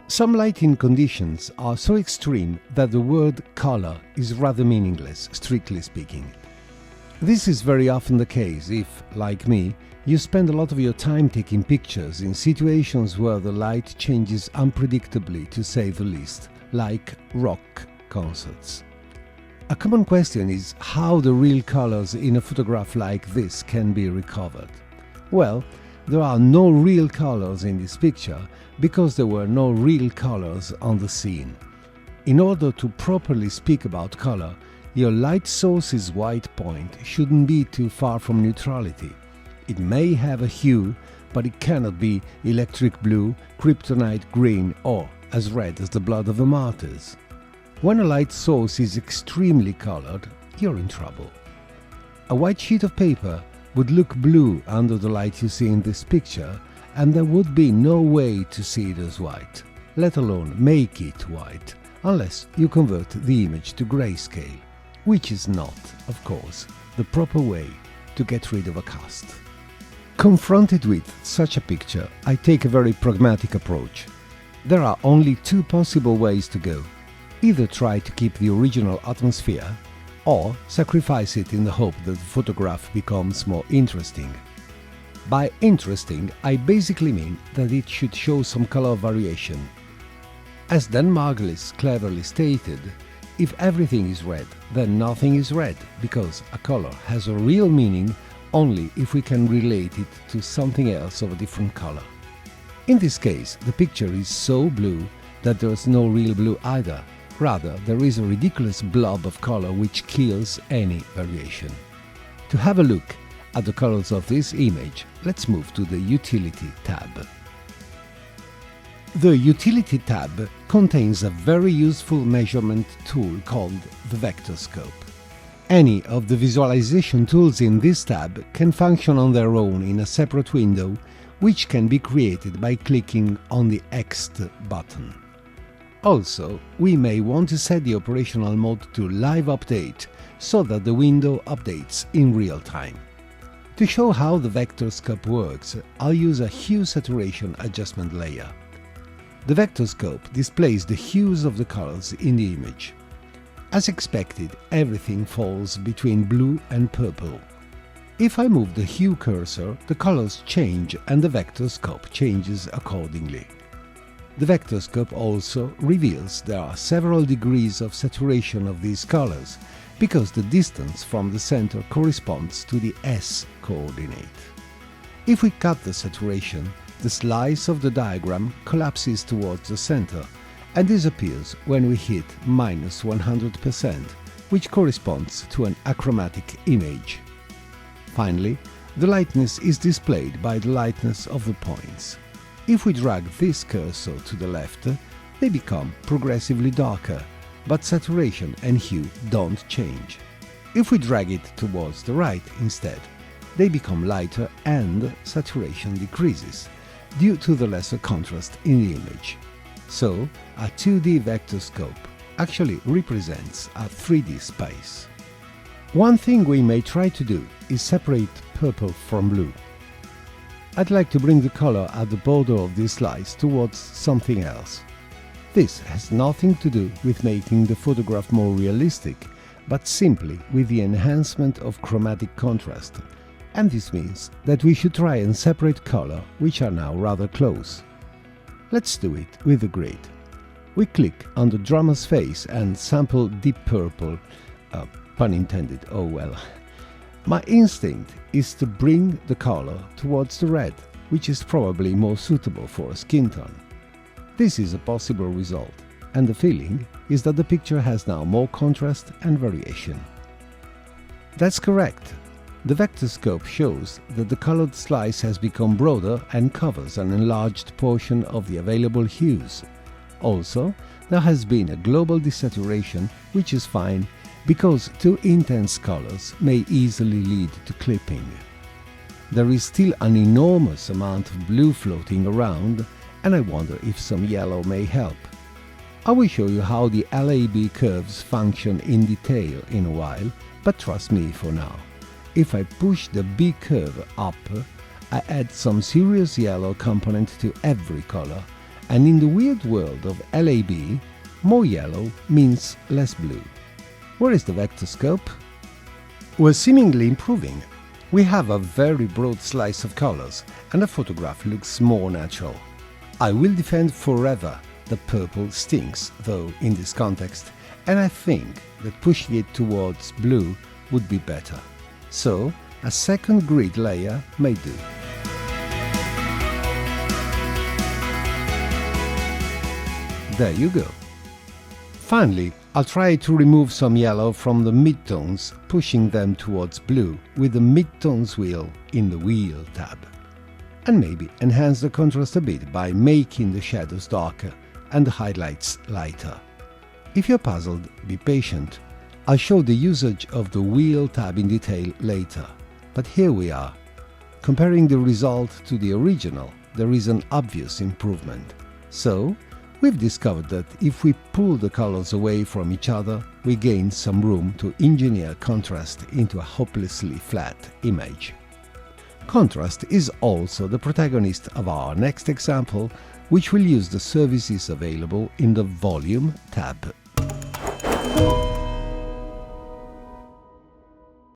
Some lighting conditions are so extreme that the word color is rather meaningless, strictly speaking. This is very often the case if, like me, you spend a lot of your time taking pictures in situations where the light changes unpredictably, to say the least, like rock concerts. A common question is how the real colors in a photograph like this can be recovered. Well, there are no real colors in this picture because there were no real colors on the scene. In order to properly speak about color, your light source's white point shouldn't be too far from neutrality. It may have a hue, but it cannot be electric blue, kryptonite green, or as red as the blood of the martyrs. When a light source is extremely colored, you're in trouble. A white sheet of paper would look blue under the light you see in this picture, and there would be no way to see it as white, let alone make it white, unless you convert the image to grayscale, which is not, of course, the proper way to get rid of a cast. Confronted with such a picture, I take a very pragmatic approach. There are only two possible ways to go. Either try to keep the original atmosphere, or sacrifice it in the hope that the photograph becomes more interesting. By interesting, I basically mean that it should show some color variation. As Dan Margulis cleverly stated, if everything is red, then nothing is red, because a color has a real meaning only if we can relate it to something else of a different color. In this case, the picture is so blue that there is no real blue either. Rather, there is a ridiculous blob of color which kills any variation. To have a look at the colors of this image, let's move to the Utility tab. The Utility tab contains a very useful measurement tool called the vector scope. Any of the visualization tools in this tab can function on their own in a separate window, which can be created by clicking on the X button. Also, we may want to set the operational mode to Live Update so that the window updates in real time. To show how the vector scope works, I'll use a hue saturation adjustment layer. The vector scope displays the hues of the colors in the image. As expected, everything falls between blue and purple. If I move the hue cursor, the colors change and the vector scope changes accordingly. The vector scope also reveals there are several degrees of saturation of these colors, because the distance from the center corresponds to the S coordinate. If we cut the saturation, the slice of the diagram collapses towards the center and disappears when we hit -100%, which corresponds to an achromatic image. Finally, the lightness is displayed by the lightness of the points. If we drag this cursor to the left, they become progressively darker, but saturation and hue don't change. If we drag it towards the right instead, they become lighter and saturation decreases, due to the lesser contrast in the image. So, a 2D vector scope actually represents a 3D space. One thing we may try to do is separate purple from blue. I'd like to bring the color at the border of this slice towards something else. This has nothing to do with making the photograph more realistic, but simply with the enhancement of chromatic contrast, and this means that we should try and separate color which are now rather close. Let's do it with the grid. We click on the drummer's face and sample deep purple, pun intended, oh well. My instinct is to bring the color towards the red, which is probably more suitable for a skin tone. This is a possible result, and the feeling is that the picture has now more contrast and variation. That's correct. The vector scope shows that the colored slice has become broader and covers an enlarged portion of the available hues. Also, there has been a global desaturation, which is fine, because too intense colors may easily lead to clipping. There is still an enormous amount of blue floating around, and I wonder if some yellow may help. I will show you how the LAB curves function in detail in a while, but trust me for now. If I push the B curve up, I add some serious yellow component to every color, and in the weird world of LAB, more yellow means less blue. Where is the vector scope? We're seemingly improving. We have a very broad slice of colors, and the photograph looks more natural. I will defend forever that purple stinks, though, in this context, and I think that pushing it towards blue would be better. So, a second grid layer may do. There you go. Finally, I'll try to remove some yellow from the midtones, pushing them towards blue with the midtones wheel in the Wheel tab. And maybe enhance the contrast a bit by making the shadows darker and the highlights lighter. If you're puzzled, be patient. I'll show the usage of the Wheel tab in detail later. But here we are. Comparing the result to the original, there is an obvious improvement. So, we've discovered that if we pull the colors away from each other, we gain some room to engineer contrast into a hopelessly flat image. Contrast is also the protagonist of our next example, which will use the services available in the Volume tab.